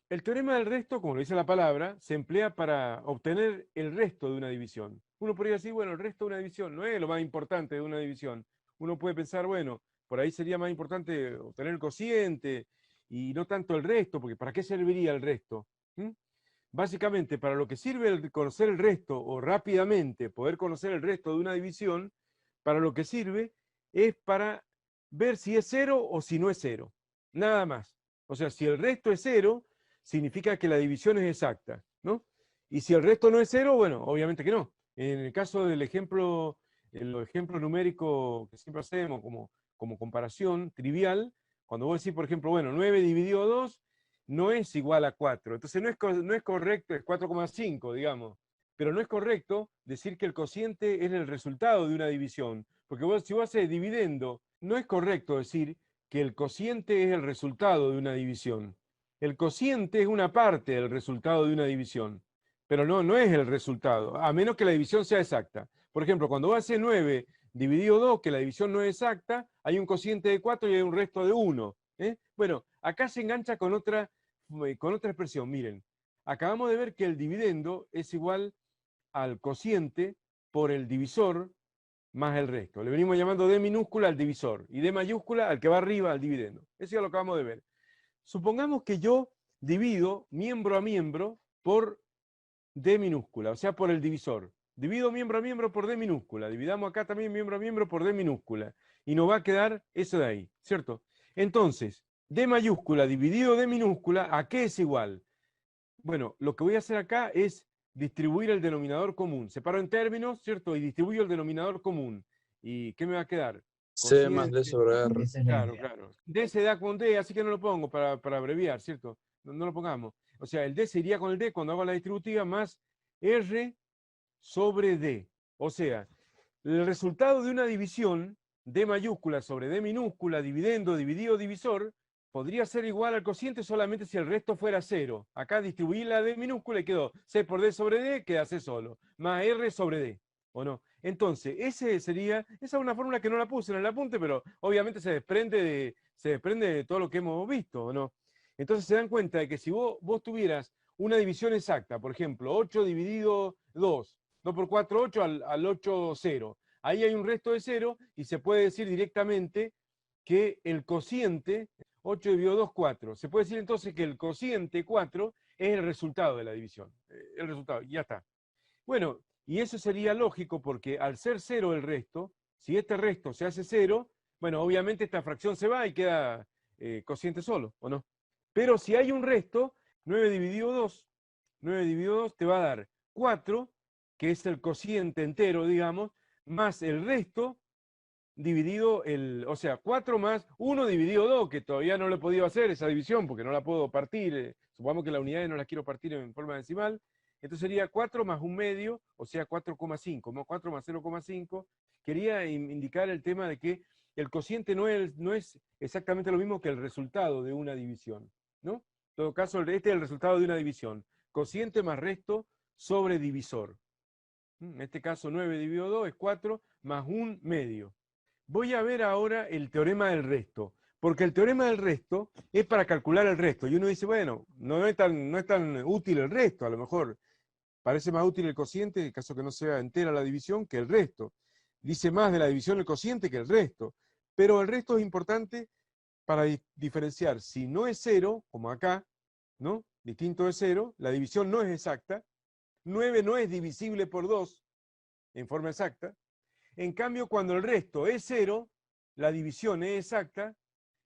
El teorema del resto, como lo dice la palabra, se emplea para obtener el resto de una división. Uno podría decir, bueno, el resto de una división no es lo más importante de una división. Uno puede pensar, bueno, por ahí sería más importante obtener el cociente y no tanto el resto, porque ¿para qué serviría el resto? ¿Mm? Básicamente, para lo que sirve conocer el resto o rápidamente poder conocer el resto de una división, para lo que sirve es para ver si es cero o si no es cero. Nada más. O sea, si el resto es cero, significa que la división es exacta, ¿no? Y si el resto no es cero, bueno, obviamente que no. En el caso del ejemplo, el ejemplo numérico que siempre hacemos como comparación trivial, cuando vos decís, por ejemplo, bueno, 9 dividido 2 no es igual a 4. Entonces no es correcto, es 4,5, digamos. Pero no es correcto decir que el cociente es el resultado de una división. Porque vos, si vos haces dividendo, no es correcto decir que el cociente es el resultado de una división. El cociente es una parte del resultado de una división, pero no es el resultado, a menos que la división sea exacta. Por ejemplo, cuando vos haces 9 dividido 2, que la división no es exacta, hay un cociente de 4 y hay un resto de 1. Bueno, acá se engancha con otra expresión. Miren, acabamos de ver que el dividendo es igual al cociente por el divisor más el resto. Le venimos llamando D minúscula al divisor y D mayúscula al que va arriba al dividendo. Eso ya lo acabamos de ver. Supongamos que yo divido miembro a miembro por D minúscula, o sea, por el divisor. Divido miembro a miembro por D minúscula. Dividamos acá también miembro a miembro por D minúscula. Y nos va a quedar eso de ahí, ¿cierto? Entonces, D mayúscula dividido D minúscula, ¿a qué es igual? Bueno, lo que voy a hacer acá es distribuir el denominador común. Separo en términos, ¿cierto? Y distribuyo el denominador común. ¿Y qué me va a quedar? C más D Cociente. sobre R. Claro, claro. D se da con D, así que no lo pongo para abreviar, ¿cierto? No lo pongamos. O sea, el D se iría con el D cuando hago la distributiva más R sobre D. O sea, el resultado de una división, D mayúscula sobre D minúscula, dividendo, dividido, divisor, podría ser igual al cociente solamente si el resto fuera cero. Acá distribuí la D minúscula y quedó C por D sobre D, queda C solo, más R sobre D, ¿o no? Entonces, esa es una fórmula que no la puse en el apunte, pero obviamente se desprende de todo lo que hemos visto, ¿o no? Entonces se dan cuenta de que si vos tuvieras una división exacta, por ejemplo, 8 dividido 2, 2 por 4, 8 al 8, 0. Ahí hay un resto de 0 y se puede decir directamente que el cociente, 8 dividido 2, 4. Se puede decir entonces que el cociente 4 es el resultado de la división. El resultado, ya está. Bueno, y eso sería lógico porque al ser 0 el resto, si este resto se hace 0, bueno, obviamente esta fracción se va y queda cociente solo, ¿o no? Pero si hay un resto, 9 dividido 2, 9 dividido 2 te va a dar 4, que es el cociente entero, digamos, más el resto dividido o sea, 4 más 1 dividido 2, que todavía no lo he podido hacer esa división porque no la puedo partir, supongamos que las unidades no las quiero partir en forma decimal, entonces sería 4 más un medio, o sea 4,5, 4 más 0,5. Quería indicar el tema de que el cociente no es exactamente lo mismo que el resultado de una división, ¿no? En todo caso, este es el resultado de una división. Cociente más resto sobre divisor. En este caso 9 dividido 2 es 4 más un medio. Voy a ver ahora el teorema del resto, porque el teorema del resto es para calcular el resto. Y uno dice, bueno, no es tan útil el resto, a lo mejor parece más útil el cociente, en caso que no sea entera la división, que el resto. Dice más de la división el cociente que el resto. Pero el resto es importante para diferenciar. Si no es cero, como acá, ¿no? Distinto de cero, la división no es exacta. 9 no es divisible por 2 en forma exacta. En cambio, cuando el resto es 0, la división es exacta,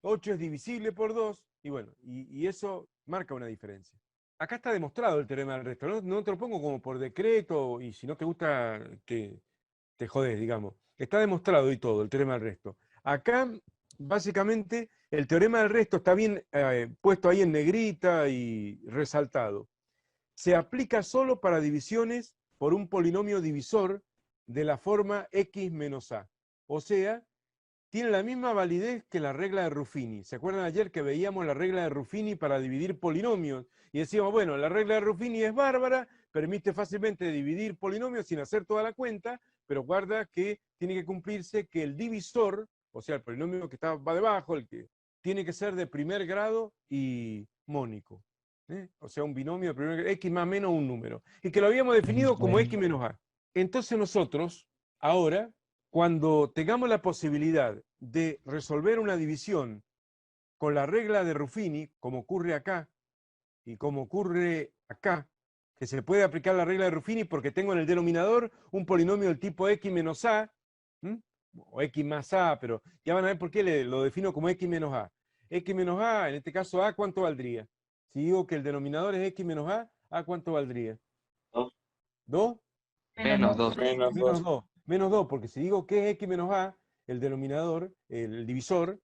8 es divisible por 2, y bueno, y eso marca una diferencia. Acá está demostrado el teorema del resto, no te lo pongo como por decreto, y si no te gusta, te jodés, digamos. Está demostrado y todo, el teorema del resto. Acá, básicamente, el teorema del resto está bien puesto ahí en negrita y resaltado. Se aplica solo para divisiones por un polinomio divisor de la forma x menos a. O sea, tiene la misma validez que la regla de Ruffini. ¿Se acuerdan ayer que veíamos la regla de Ruffini para dividir polinomios? Y decíamos, bueno, la regla de Ruffini es bárbara, permite fácilmente dividir polinomios sin hacer toda la cuenta, pero guarda que tiene que cumplirse que el divisor, o sea, el polinomio que va debajo, el que tiene que ser de primer grado y mónico. O sea, un binomio de primer grado, x más menos un número. Y que lo habíamos definido como x menos a. Entonces nosotros, ahora, cuando tengamos la posibilidad de resolver una división con la regla de Ruffini, como ocurre acá y como ocurre acá, que se puede aplicar la regla de Ruffini porque tengo en el denominador un polinomio del tipo x menos a, o x más a, pero ya van a ver por qué lo defino como x menos a. X menos a, en este caso a, ¿cuánto valdría? Si digo que el denominador es x menos a ¿cuánto valdría? 2. ¿2? Menos 2. Menos Menos 2. 2. Menos 2, porque si digo que es x menos a, el denominador, el divisor,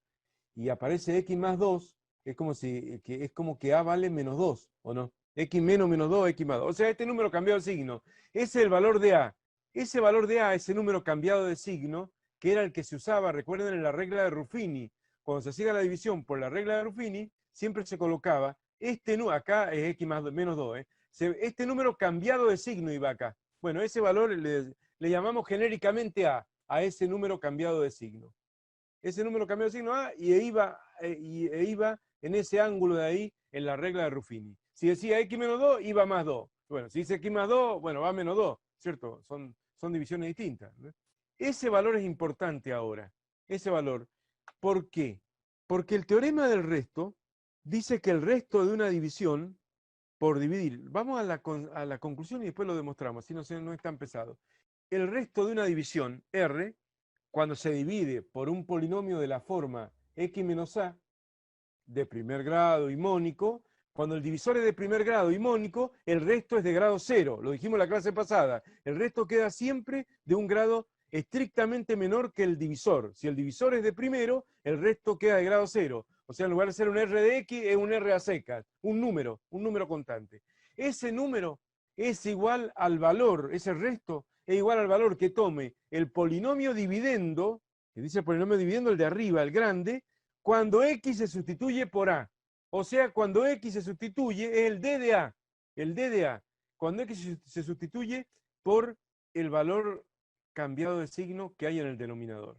y aparece x más 2, es como que a vale menos 2, ¿o no? X menos menos 2, x más 2. O sea, este número cambiado de signo. Ese es el valor de a. Ese valor de a, ese número cambiado de signo, que era el que se usaba, recuerden, en la regla de Ruffini. Cuando se hacía la división por la regla de Ruffini, siempre se colocaba, acá es x más menos 2, este número cambiado de signo iba acá. Bueno, ese valor le llamamos genéricamente a ese número cambiado de signo. Ese número cambiado de signo a e iba en ese ángulo de ahí en la regla de Ruffini. Si decía x menos 2, iba más 2. Bueno, si dice x más 2, bueno, va menos 2, ¿cierto? Son divisiones distintas, ¿no? Ese valor es importante ahora. Ese valor. ¿Por qué? Porque el teorema del resto dice que el resto de una división por dividir. Vamos a la conclusión y después lo demostramos, así no es tan pesado. El resto de una división, R, cuando se divide por un polinomio de la forma x menos a, de primer grado y mónico, cuando el divisor es de primer grado y mónico, el resto es de grado 0. Lo dijimos en la clase pasada. El resto queda siempre de un grado estrictamente menor que el divisor. Si el divisor es de primero, el resto queda de grado 0. O sea, en lugar de ser un R de X, es un R a secas, un número constante. Ese número es igual al valor, ese resto es igual al valor que tome el polinomio dividendo, que dice el polinomio dividendo, el de arriba, el grande, cuando X se sustituye por A. O sea, cuando X se sustituye, es el D de A. El D de A. Cuando X se sustituye por el valor cambiado de signo que hay en el denominador.